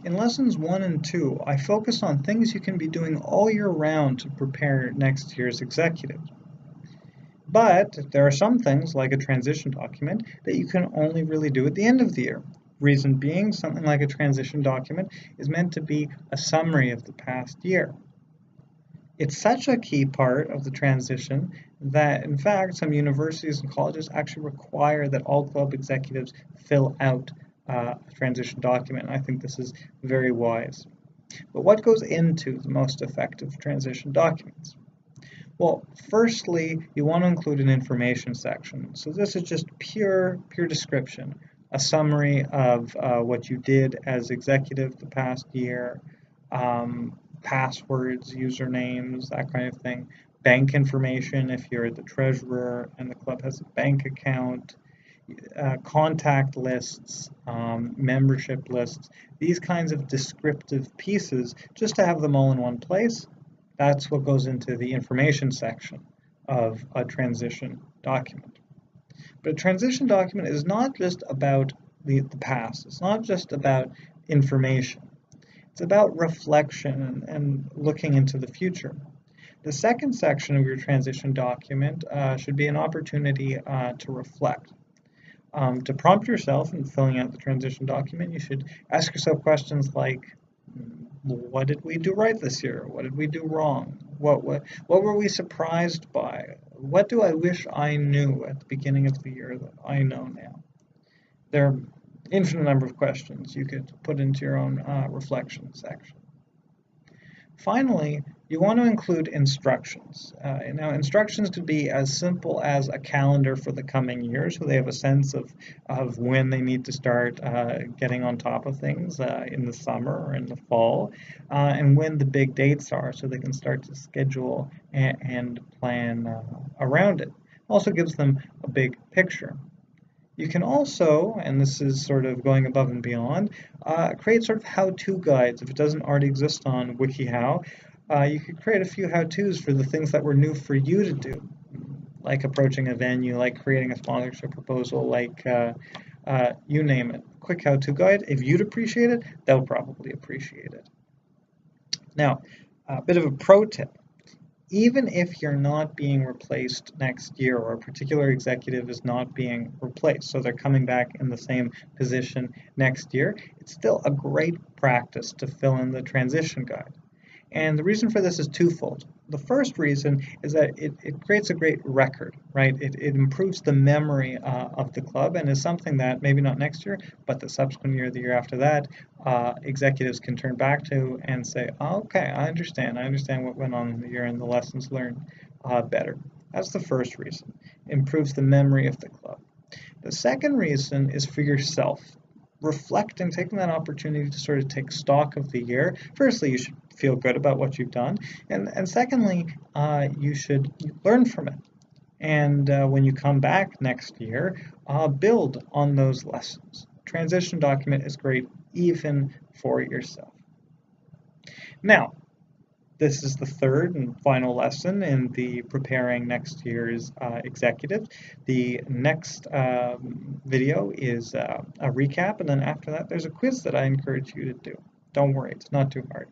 In lessons 1 and 2, I focus on things you can be doing all year round to prepare next year's executives. But there are some things, like a transition document, that you can only really do at the end of the year. Reason being, something like a transition document is meant to be a summary of the past year. It's such a key part of the transition that, in fact, some universities and colleges actually require that all club executives fill out a transition document. I think this is very wise. But what goes into the most effective transition documents? Well, firstly, you want to include an information section. So this is just pure description, a summary of what you did as executive the past year, passwords, usernames, that kind of thing, bank information if you're the treasurer and the club has a bank account, contact lists, membership lists, these kinds of descriptive pieces, just to have them all in one place. That's what goes into the information section of a transition document. But a transition document is not just about the past. It's not just about information. It's about reflection and looking into the future. The second section of your transition document should be an opportunity to reflect. To prompt yourself in filling out the transition document, you should ask yourself questions like, what did we do right this year? What did we do wrong? What were we surprised by? What do I wish I knew at the beginning of the year that I know now? There are an infinite number of questions you could put into your own reflection section. Finally, you want to include instructions. Now, instructions could be as simple as a calendar for the coming year, so they have a sense of when they need to start getting on top of things in the summer or in the fall, and when the big dates are, so they can start to schedule and plan around it. Also gives them a big picture. You can also, and this is sort of going above and beyond, create sort of how-to guides. If it doesn't already exist on WikiHow, you could create a few how-tos for the things that were new for you to do, like approaching a venue, like creating a sponsorship proposal, like you name it. Quick how-to guide. If you'd appreciate it, they'll probably appreciate it. Now, a bit of a pro tip. Even if you're not being replaced next year, or a particular executive is not being replaced, so they're coming back in the same position next year, it's still a great practice to fill in the transition guide. And the reason for this is twofold. The first reason is that it creates a great record, right? It improves the memory of the club, and is something that maybe not next year, but the subsequent year, the year after that, executives can turn back to and say, oh, okay, I understand what went on in the year and the lessons learned better. That's the first reason. It improves the memory of the club. The second reason is for yourself. Reflecting, taking that opportunity to sort of take stock of the year. Firstly, you should feel good about what you've done, and secondly, you should learn from it. And when you come back next year, build on those lessons. Transition document is great even for yourself. Now, this is the third and final lesson in the preparing next year's executive. The next video is a recap, and then after that there's a quiz that I encourage you to do. Don't worry, it's not too hard.